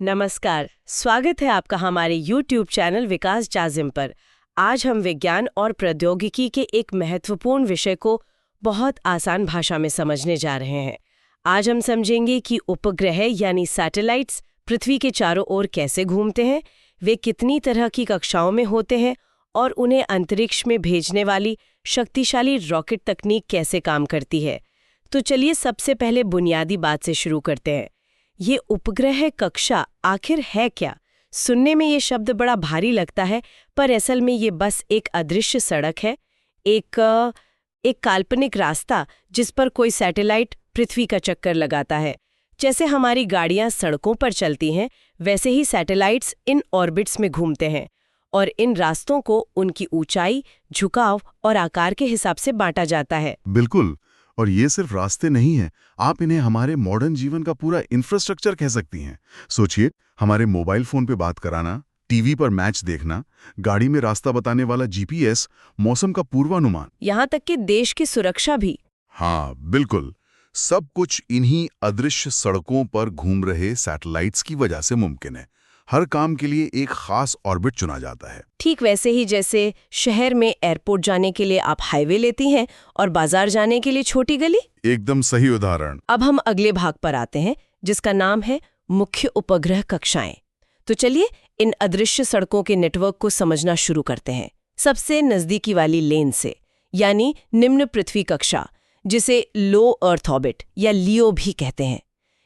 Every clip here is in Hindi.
नमस्कार, स्वागत है आपका हमारे YouTube चैनल विकास जाजिम पर। आज हम विज्ञान और प्रौद्योगिकी के एक महत्वपूर्ण विषय को बहुत आसान भाषा में समझने जा रहे हैं। आज हम समझेंगे कि उपग्रह यानी सैटेलाइट्स पृथ्वी के चारों ओर कैसे घूमते हैं, वे कितनी तरह की कक्षाओं में होते हैं और उन्हें अंतरिक्ष में भेजने वाली शक्तिशाली रॉकेट तकनीक कैसे काम करती है। तो चलिए सबसे पहले बुनियादी बात से शुरू करते हैं। ये उपग्रह कक्षा आखिर है क्या? सुनने में ये शब्द बड़ा भारी लगता है, पर असल में ये बस एक अदृश्य सड़क है, एक काल्पनिक रास्ता जिस पर कोई सैटेलाइट पृथ्वी का चक्कर लगाता है। जैसे हमारी गाड़ियां सड़कों पर चलती हैं, वैसे ही सैटेलाइट्स इन ऑर्बिट्स में घूमते हैं और इन रास्तों को उनकी ऊंचाई, झुकाव और आकार के हिसाब से बांटा जाता है। बिल्कुल, और ये सिर्फ रास्ते नहीं हैं, आप इन्हें हमारे मॉडर्न जीवन का पूरा इंफ्रास्ट्रक्चर कह सकती हैं। सोचिए, हमारे मोबाइल फोन पे बात कराना, टीवी पर मैच देखना, गाड़ी में रास्ता बताने वाला जीपीएस, मौसम का पूर्वानुमान, यहाँ तक कि देश की सुरक्षा भी। हाँ बिल्कुल, सब कुछ इन्हीं अदृश्य सड़कों पर घूम रहे सैटेलाइट्स की वजह से मुमकिन है। हर काम के लिए एक खास ऑर्बिट चुना जाता है। ठीक वैसे ही जैसे शहर में एयरपोर्ट जाने के लिए आप हाईवे लेती हैं और बाजार जाने के लिए छोटी गली। एकदम सही उदाहरण। अब हम अगले भाग पर आते हैं, जिसका नाम है मुख्य उपग्रह कक्षाएं। तो चलिए इन अदृश्य सड़कों के नेटवर्क को समझना शुरू करते हैं। सबसे नजदीकी वाली लेन से, यानी निम्न पृथ्वी कक्षा, जिसे लो अर्थ ऑर्बिट या लियो भी कहते हैं।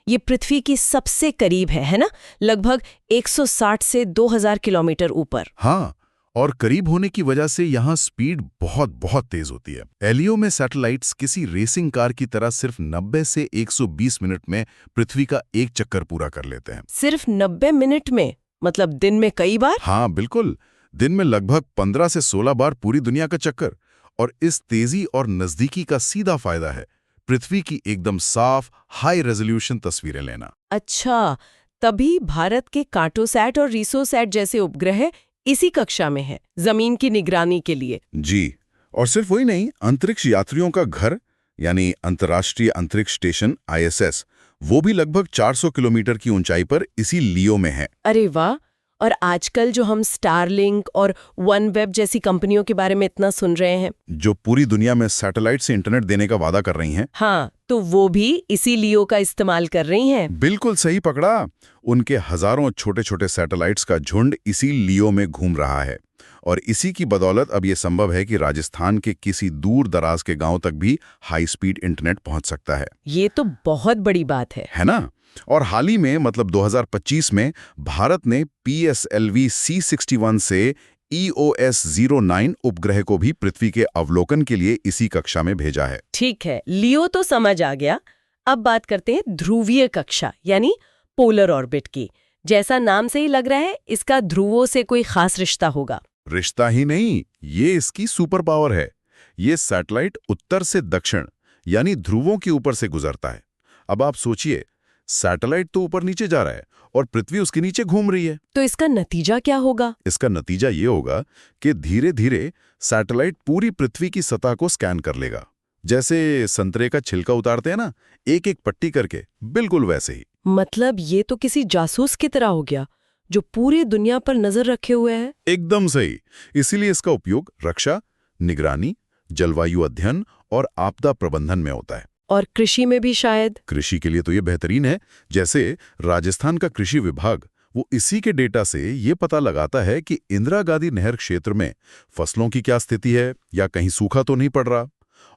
ये पृथ्वी की सबसे करीब है ना? लगभग 160 से 2000 किलोमीटर ऊपर। हाँ, और करीब होने की वजह से यहाँ स्पीड बहुत तेज होती है। एलियो में सैटेलाइट्स किसी रेसिंग कार की तरह सिर्फ 90 से 120 मिनट में पृथ्वी का एक चक्कर पूरा कर लेते हैं। सिर्फ 90 मिनट में? मतलब दिन में कई बार? हाँ बिल्कुल, दिन में लगभग 15 से 16 बार पूरी दुनिया का चक्कर। और इस तेजी और नजदीकी का सीधा फायदा है पृथ्वी की एकदम साफ हाई रेजोल्यूशन तस्वीरें लेना। अच्छा, तभी भारत के कार्टोसैट और रिसोसैट जैसे उपग्रह इसी कक्षा में है, जमीन की निगरानी के लिए। जी, और सिर्फ वही नहीं, अंतरिक्ष यात्रियों का घर यानी अंतर्राष्ट्रीय अंतरिक्ष स्टेशन ISS, वो भी लगभग 400 किलोमीटर की ऊंचाई पर इसी लियो में है। अरे वाह! और आजकल जो हम स्टारलिंक और OneWeb जैसी कंपनियों के बारे में इतना सुन रहे हैं, जो पूरी दुनिया में सैटेलाइट से इंटरनेट देने का वादा कर रही हैं। हाँ, तो वो भी इसी लियो का इस्तेमाल कर रही हैं। बिल्कुल सही पकड़ा। उनके हजारों छोटे छोटे सैटेलाइट्स का झुंड इसी लियो में घूम रहा है, और इसी की बदौलत अब ये संभव है कि राजस्थान के किसी दूर दराज के गांव तक भी हाई स्पीड इंटरनेट पहुंच सकता है। ये तो बहुत बड़ी बात है ना? और हाल ही में, मतलब 2025 में, भारत ने PSLV C61 से EOS-09 उपग्रह को भी पृथ्वी के अवलोकन के लिए इसी कक्षा में भेजा है। ठीक है, लियो तो समझ आ गया। अब बात करते हैं ध्रुवीय कक्षा यानी पोलर ऑर्बिट की। जैसा नाम से ही लग रहा है, इसका ध्रुवों से कोई खास रिश्ता होगा। रिश्ता ही नहीं, ये इसकी सुपर पावर है। ये सैटेलाइट उत्तर से दक्षिण यानी ध्रुवों के ऊपर से गुजरता है। अब आप सोचिए, सैटेलाइट तो ऊपर नीचे जा रहा है और पृथ्वी उसके नीचे घूम रही है। तो इसका नतीजा क्या होगा? इसका नतीजा ये होगा कि धीरे धीरे सैटेलाइट पूरी पृथ्वी की सतह को स्कैन कर लेगा। जैसे संतरे का छिलका उतारते हैं ना, एक एक पट्टी करके, बिल्कुल वैसे ही। मतलब ये तो किसी जासूस की तरह हो गया, जो पूरी दुनिया पर नजर रखे हुए है। एकदम सही। इसीलिए इसका उपयोग रक्षा, निगरानी, जलवायु अध्ययन और आपदा प्रबंधन में होता है। और कृषि में भी शायद? कृषि के लिए तो ये बेहतरीन है। जैसे राजस्थान का कृषि विभाग, वो इसी के डेटा से ये पता लगाता है कि इंदिरा गांधी नहर क्षेत्र में फसलों की क्या स्थिति है या कहीं सूखा तो नहीं पड़ रहा।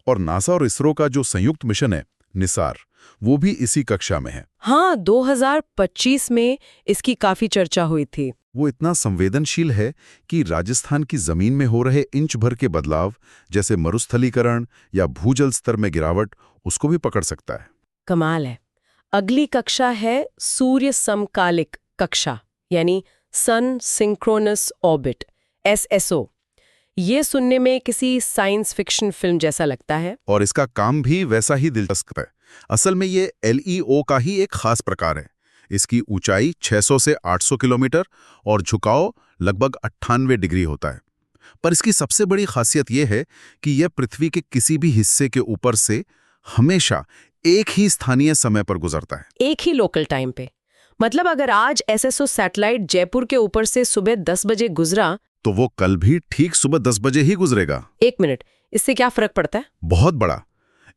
और नासा और इसरो का जो संयुक्त मिशन है निसार, वो भी इसी कक्षा में है। हाँ, 2025 में इसकी काफी चर्चा हुई थी। वो इतना संवेदनशील है कि राजस्थान की जमीन में हो रहे इंच भर के बदलाव, जैसे मरुस्थलीकरण या भूजल स्तर में गिरावट, उसको भी पकड़ सकता है। कमाल है। अगली कक्षा है सूर्य समकालिक कक्षा यानी सन सिंक्रोनस ऑर्बिट, SSO। ये सुनने में किसी साइंस फिक्शन फिल्म जैसा लगता है। और इसका काम भी वैसा ही दिलचस्प है। असल में ये LEO का ही एक खास प्रकार है। इसकी ऊंचाई 600 से 800 किलोमीटर और झुकाव लगभग 98 डिग्री होता है। पर इसकी सबसे बड़ी खासियत यह है कि यह पृथ्वी के किसी भी हिस्से के ऊपर से हमेशा एक ही स्थानीय समय पर गुजरता है। एक ही लोकल टाइम पे। मतलब अगर आज एसएसओ सैटेलाइट जयपुर के ऊपर से सुबह 10 बजे गुजरा। तो वो कल भी ठीक सुबह 10 बजे ही गुजरेगा। 1 मिनट, इससे क्या फर्क पड़ता है? बहुत बड़ा।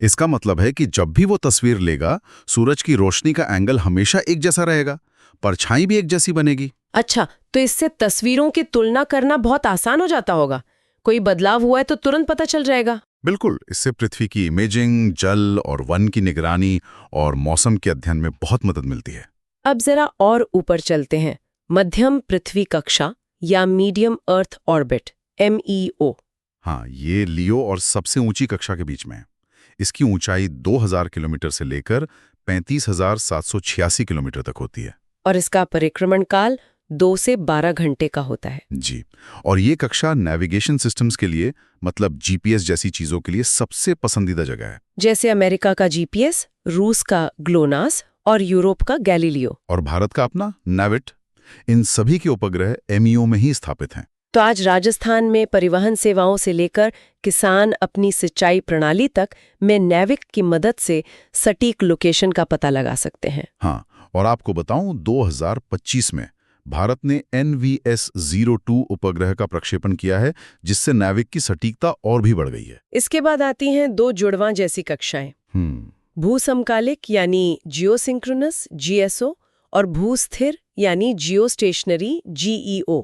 इसका मतलब है कि जब भी वो तस्वीर लेगा, सूरज की रोशनी का एंगल हमेशा एक जैसा रहेगा, परछाई भी एक जैसी बनेगी। अच्छा, तो इससे तस्वीरों की तुलना करना बहुत आसान हो जाता होगा। कोई बदलाव हुआ है तो तुरंत पता चल जाएगा। बिल्कुल। इससे पृथ्वी की इमेजिंग, जल और वन की निगरानी और मौसम के अध्ययन में बहुत मदद मिलती है। अब जरा और ऊपर चलते हैं। मध्यम पृथ्वी कक्षा या मीडियम अर्थ ऑर्बिट, MEO। हाँ, ये लियो और सबसे ऊंची कक्षा के बीच में है। इसकी ऊंचाई 2000 किलोमीटर से लेकर 35,786 किलोमीटर तक होती है। और इसका परिक्रमण काल 2 से 12 घंटे का होता है। जी। और ये कक्षा नेविगेशन सिस्टम्स के लिए, मतलब GPS जैसी चीजों के लिए सबसे पसंदीदा जगह है। जैसे अमेरिका का GPS, रूस का ग्लोनास और यूरोप का गैलीलियो। और भारत का अपना नाविट। इन सभी के उपग्रह MEO में ही स्थापित हैं। तो आज राजस्थान में परिवहन सेवाओं से लेकर किसान अपनी सिंचाई प्रणाली तक में नेविक की मदद से सटीक लोकेशन का पता लगा सकते हैं। हाँ, और आपको बताऊं, 2025 में भारत ने NVS-02 उपग्रह का प्रक्षेपण किया है, जिससे नाविक की सटीकता और भी बढ़ गई है। इसके बाद आती हैं 2 जुड़वां जैसी कक्षाएं, भूसमकालिक यानी जियोसिंक्रोनस GSO और भूस्थिर यानी जियोस्टेशनरी GEO।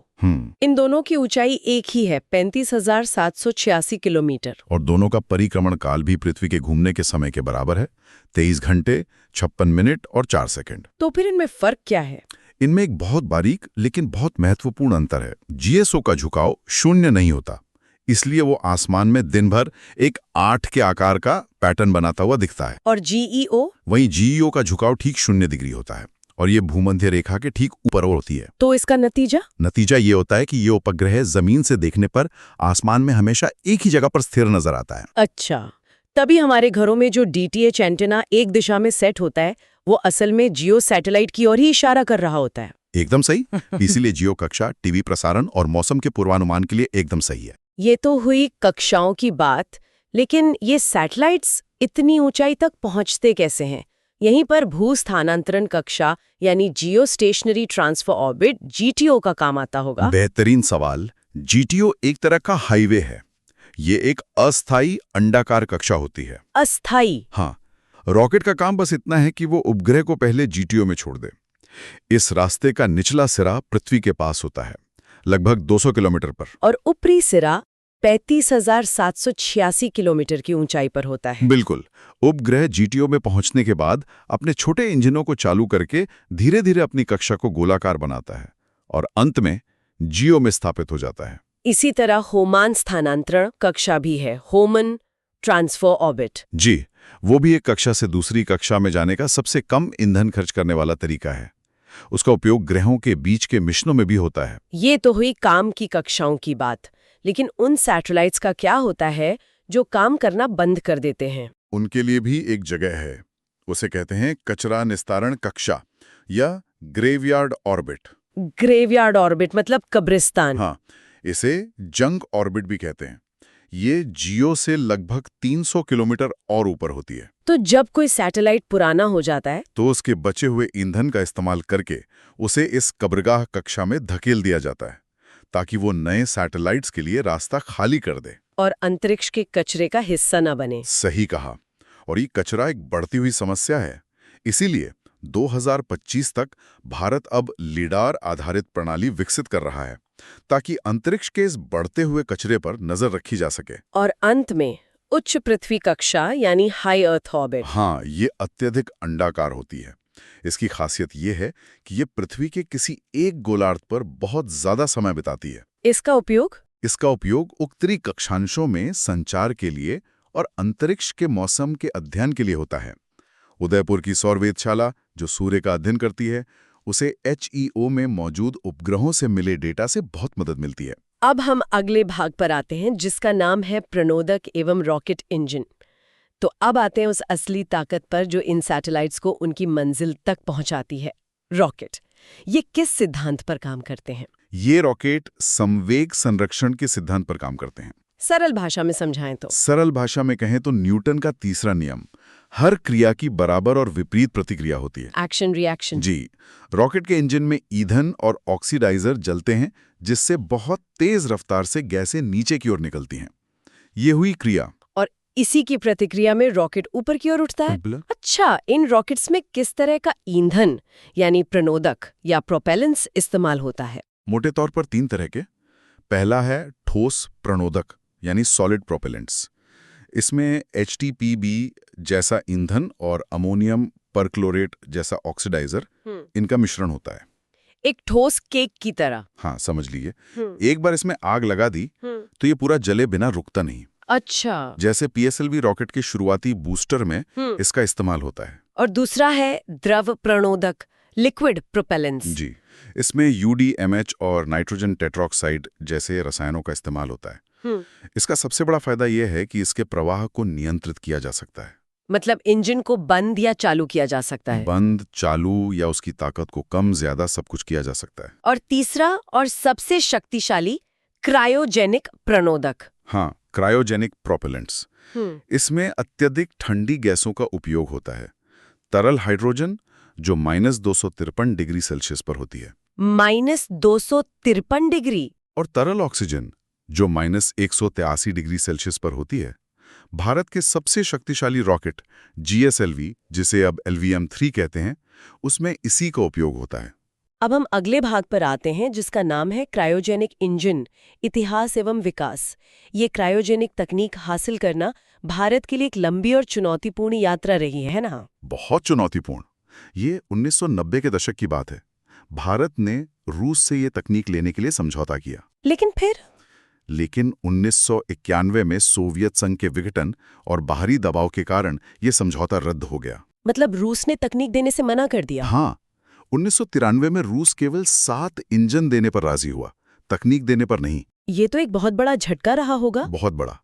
इन दोनों की ऊंचाई एक ही है, 35,786 किलोमीटर। और दोनों का परिक्रमण काल भी पृथ्वी के घूमने के समय के बराबर है, 23 घंटे 56 मिनट और 4 सेकंड। तो फिर इनमें फर्क क्या है? इनमें एक बहुत बारीक लेकिन बहुत महत्वपूर्ण अंतर है। GSO का झुकाव शून्य नहीं होता, इसलिए वो आसमान में दिन भर एक 8 के आकार का पैटर्न बनाता हुआ दिखता है। और GEO? वहीं GEO का झुकाव ठीक 0 डिग्री होता है, और ये भूमध्य रेखा के ठीक ऊपर होती है। तो इसका नतीजा ये होता है कि ये उपग्रह जमीन से देखने पर आसमान में हमेशा एक ही जगह पर स्थिर नजर आता है। अच्छा, तभी हमारे घरों में जो DTH एंटेना एक दिशा में सेट होता है, वो असल में जियो सैटेलाइट की ओर ही इशारा कर रहा होता है। एकदम सही। इसीलिए जियो कक्षा टीवी प्रसारण और मौसम के पूर्वानुमान के लिए एकदम सही है। ये तो हुई कक्षाओं की बात, लेकिन ये सैटेलाइट्स इतनी ऊंचाई तक पहुंचते कैसे हैं? यहीं पर भू स्थानांतरण कक्षा यानी जियो स्टेशनरी ट्रांसफर ऑर्बिट GTO का काम आता होगा। बेहतरीन सवाल। GTO एक तरह का हाईवे है। ये एक अस्थायी अंडाकार कक्षा होती है। अस्थायी? हाँ, रॉकेट का काम बस इतना है कि वो उपग्रह को पहले GTO में छोड़ दे। इस रास्ते का निचला सिरा पृथ्वी के पास होता है, लगभग 200 किलोमीटर पर। और ऊपरी सिरा 35,786 किलोमीटर की ऊंचाई पर होता है। बिल्कुल। उपग्रह GTO में पहुंचने के बाद अपने छोटे इंजनों को चालू करके धीरे धीरे अपनी कक्षा को गोलाकार बनाता है और अंत में जियो में स्थापित हो जाता है। इसी तरह होमान स्थानांतरण कक्षा भी है, होमन ट्रांसफर ऑर्बिट। जी, वो भी एक कक्षा से दूसरी कक्षा में जाने का सबसे कम ईंधन खर्च करने वाला तरीका है। उसका उपयोग ग्रहों के बीच के मिशनों में भी होता है। ये तो हुई काम की कक्षाओं की बात, लेकिन उन सैटेलाइट्स का क्या होता है जो काम करना बंद कर देते हैं? उनके लिए भी एक जगह है, उसे कहते हैं कचरा निस्तारण कक्षा या ग्रेवयार्ड ऑर्बिट। ग्रेवयार्ड ऑर्बिट मतलब कब्रिस्तान। हाँ, इसे जंक ऑर्बिट भी कहते हैं। ये जियो से लगभग 300 किलोमीटर और ऊपर होती है। तो जब कोई सैटेलाइट पुराना हो जाता है तो उसके बचे हुए ईंधन का इस्तेमाल करके उसे इस कब्रगाह कक्षा में धकेल दिया जाता है, ताकि वो नए सैटेलाइट्स के लिए रास्ता खाली कर दे और अंतरिक्ष के कचरे का हिस्सा न बने। सही कहा। और ये कचरा एक बढ़ती हुई समस्या है। इसीलिए 2025 तक भारत अब लिडार आधारित प्रणाली विकसित कर रहा है, ताकि अंतरिक्ष के इस बढ़ते हुए कचरे पर नजर रखी जा सके। और अंत में उच्च पृथ्वी कक्षा यानी हाई अर्थ ऑर्बिट। हाँ, ये अत्यधिक अंडाकार होती है। इसकी खासियत ये है कि ये पृथ्वी के किसी एक गोलार्ध पर बहुत ज्यादा समय बिताती है। इसका उपयोग उत्तरी कक्षांशों में संचार के लिए और अंतरिक्ष के मौसम के अध्ययन के लिए होता है। उदयपुर की सौर वेधशाला, जो सूर्य का अध्ययन करती है, उसे HEO में मौजूद उपग्रहों से मिले डेटा से बहुत मदद मिलती है। अब हम अगले भाग पर आते हैं, जिसका नाम है प्रणोदक एवं रॉकेट इंजन। तो अब आते हैं उस असली ताकत पर जो इन सैटेलाइट्स को उनकी मंजिल तक पहुंचाती है, रॉकेट। ये किस सिद्धांत पर काम करते हैं? ये रॉकेट संवेग संरक्षण के सिद्धांत पर काम करते हैं। सरल भाषा में समझाएं तो? सरल भाषा में कहें तो न्यूटन का तीसरा नियम, हर क्रिया की बराबर और विपरीत प्रतिक्रिया होती है। Action reaction. जी, रॉकेट के इंजन में ईंधन और ऑक्सीडाइजर जलते हैं, जिससे बहुत तेज रफ्तार से गैसें नीचे की ओर निकलती हैं। ये हुई क्रिया। और इसी की प्रतिक्रिया में रॉकेट ऊपर की ओर उठता है। अच्छा, इन रॉकेट्स में किस तरह का ईंधन यानी प्रणोदक या प्रोपेलेंट्स इस्तेमाल होता है? मोटे तौर पर 3 तरह के। पहला है ठोस प्रणोदक यानी सॉलिड प्रोपेलेंट्स। इसमें HTPB जैसा ईंधन और अमोनियम परक्लोरेट जैसा ऑक्सीडाइजर, इनका मिश्रण होता है। एक ठोस केक की तरह। हाँ, समझ लीजिए। एक बार इसमें आग लगा दी तो ये पूरा जले बिना रुकता नहीं। अच्छा। जैसे PSLV रॉकेट के शुरुआती बूस्टर में इसका इस्तेमाल होता है। और दूसरा है द्रव प्रणोदक, लिक्विड प्रोपेलेंट्स। जी, इसमें UDMH और नाइट्रोजन टेट्रोक्साइड जैसे रसायनों का इस्तेमाल होता है। इसका सबसे बड़ा फायदा यह है कि इसके प्रवाह को नियंत्रित किया जा सकता है। मतलब इंजन को बंद या चालू किया जा सकता है। बंद, चालू या उसकी ताकत को कम ज्यादा सब कुछ किया जा सकता है। और तीसरा और सबसे शक्तिशाली क्रायोजेनिक प्रणोदक। हाँ, क्रायोजेनिक प्रोपेलेंट्स। इसमें अत्यधिक ठंडी गैसों का उपयोग होता है। तरल हाइड्रोजन जो -253 डिग्री सेल्सियस पर होती है। -253 डिग्री। और तरल ऑक्सीजन जो -183 डिग्री सेल्सियस पर होती है। भारत के सबसे शक्तिशाली रॉकेट GSLV, जिसे अब LVM-3 कहते हैं, उसमें इसी का उपयोग होता है। अब हम अगले भाग पर आते हैं, जिसका नाम है क्रायोजेनिक इंजन, इतिहास एवं विकास। ये क्रायोजेनिक तकनीक हासिल करना भारत के लिए एक लंबी और चुनौतीपूर्ण यात्रा रही है ना? बहुत चुनौतीपूर्ण। ये 1990 के दशक की बात है। भारत ने रूस से ये तकनीक लेने के लिए समझौता किया। लेकिन 1991 में सोवियत संघ के विघटन और बाहरी दबाव के कारण ये समझौता रद्द हो गया। मतलब रूस ने तकनीक देने से मना कर दिया? हाँ, 1993 में रूस केवल 7 इंजन देने पर राजी हुआ, तकनीक देने पर नहीं। ये तो एक बहुत बड़ा झटका रहा होगा। बहुत बड़ा।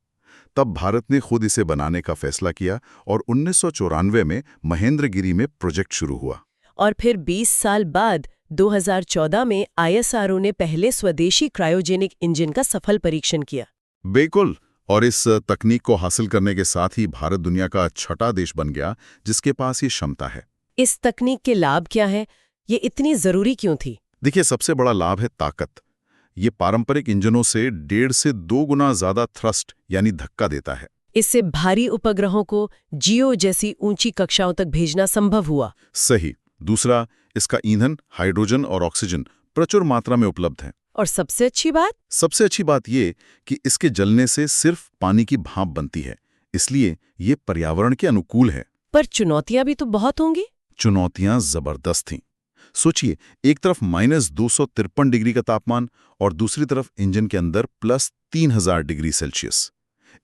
तब भारत ने खुद इसे बनाने का फैसला किया और 1994 में महेंद्रगिरी में प्रोजेक्ट शुरू हुआ। और फिर 20 साल बाद 2014 में ISRO ने पहले स्वदेशी क्रायोजेनिक इंजन का सफल परीक्षण किया। बिल्कुल। और इस तकनीक को हासिल करने के साथ ही भारत दुनिया का 6ठा देश बन गया जिसके पास ये क्षमता है। इस तकनीक के लाभ क्या हैं? ये इतनी जरूरी क्यों थी? देखिए, सबसे बड़ा लाभ है ताकत। ये पारंपरिक इंजनों से 1.5 से 2 गुना ज्यादा थ्रस्ट यानी धक्का देता है। इससे भारी उपग्रहों को जियो जैसी ऊंची कक्षाओं तक भेजना संभव हुआ। सही। दूसरा, इसका ईंधन, हाइड्रोजन और ऑक्सीजन प्रचुर मात्रा में उपलब्ध है। और सबसे अच्छी बात ये कि इसके जलने से सिर्फ पानी की भाप बनती है, इसलिए ये पर्यावरण के अनुकूल है। पर चुनौतियां भी तो बहुत होंगी। चुनौतियां जबरदस्त थीं। सोचिए, एक तरफ -253 डिग्री का तापमान और दूसरी तरफ इंजन के अंदर +3000 डिग्री सेल्सियस।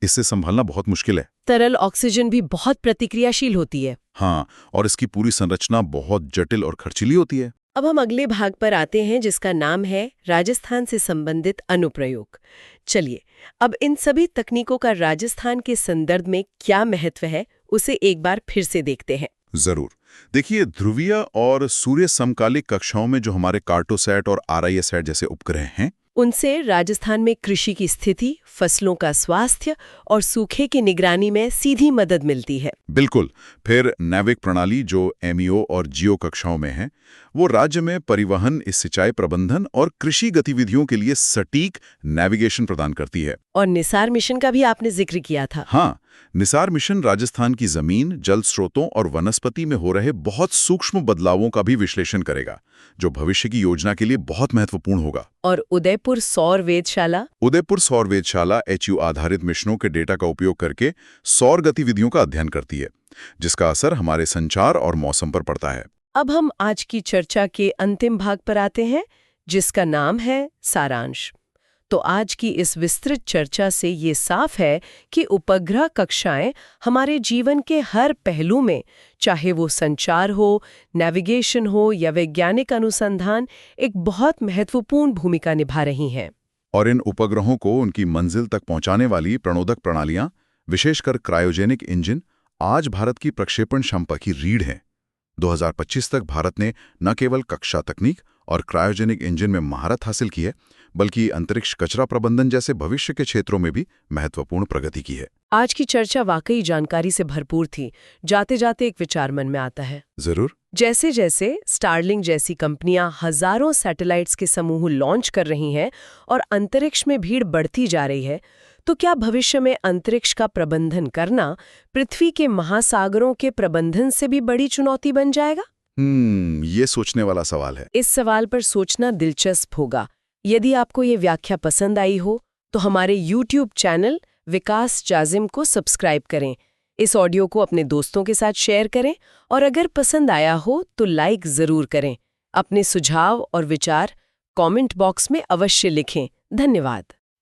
इससे संभालना बहुत मुश्किल है। तरल ऑक्सीजन भी बहुत प्रतिक्रियाशील होती है। हाँ, और इसकी पूरी संरचना बहुत जटिल और खर्चीली होती है। अब हम अगले भाग पर आते हैं, जिसका नाम है राजस्थान से संबंधित अनुप्रयोग। चलिए, अब इन सभी तकनीकों का राजस्थान के संदर्भ में क्या महत्व है, उसे एक बार फिर से देखते हैं। जरूर। देखिए, ध्रुवीय और सूर्य समकालिक कक्षाओं में जो हमारे कार्टोसैट और RISAT जैसे उपग्रह हैं, उनसे राजस्थान में कृषि की स्थिति, फसलों का स्वास्थ्य और सूखे की निगरानी में सीधी मदद मिलती है। बिल्कुल। फिर नैविक प्रणाली जो MEO और जियो कक्षाओं में है, वो राज्य में परिवहन, सिंचाई प्रबंधन और कृषि गतिविधियों के लिए सटीक नेविगेशन प्रदान करती है। और निसार मिशन का भी आपने जिक्र किया था। हाँ, निसार मिशन राजस्थान की जमीन, जल स्रोतों और वनस्पति में हो रहे बहुत सूक्ष्म बदलावों का भी विश्लेषण करेगा, जो भविष्य की योजना के लिए बहुत महत्वपूर्ण होगा। और उदयपुर सौर वेधशाला HU आधारित मिशनों के डेटा का उपयोग करके सौर गतिविधियों का अध्ययन करती है, जिसका असर हमारे संचार और मौसम पर पड़ता है। अब हम आज की चर्चा के अंतिम भाग पर आते हैं, जिसका नाम है सारांश। तो आज की इस विस्तृत चर्चा से ये साफ है कि उपग्रह कक्षाएं हमारे जीवन के हर पहलू में, चाहे वो संचार हो, नेविगेशन हो या वैज्ञानिक अनुसंधान, एक बहुत महत्वपूर्ण भूमिका निभा रही हैं। और इन उपग्रहों को उनकी मंजिल तक पहुंचाने वाली प्रणोदक प्रणालियां, विशेषकर क्रायोजेनिक इंजन, आज भारत की प्रक्षेपण क्षमता की रीढ़ है। 2025 तक भारत ने न केवल कक्षा तकनीक और क्रायोजेनिक इंजन में महारत हासिल की है, बल्कि अंतरिक्ष कचरा प्रबंधन जैसे भविष्य के क्षेत्रों में भी महत्वपूर्ण प्रगति की है। आज की चर्चा वाकई जानकारी से भरपूर थी। जाते जाते एक विचार मन में आता है। जरूर। जैसे जैसे स्टारलिंक जैसी कंपनियां हजारों सैटेलाइट्स के समूह लॉन्च कर रही हैं और अंतरिक्ष में भीड़ बढ़ती जा रही है, तो क्या भविष्य में अंतरिक्ष का प्रबंधन करना पृथ्वी के महासागरों के प्रबंधन से भी बड़ी चुनौती बन जाएगा? ये सोचने वाला सवाल है। इस सवाल पर सोचना दिलचस्प होगा। यदि आपको ये व्याख्या पसंद आई हो तो हमारे YouTube चैनल विकास जाजिम को सब्सक्राइब करें। इस ऑडियो को अपने दोस्तों के साथ शेयर करें और अगर पसंद आया हो तो लाइक जरूर करें। अपने सुझाव और विचार कमेंट बॉक्स में अवश्य लिखें। धन्यवाद।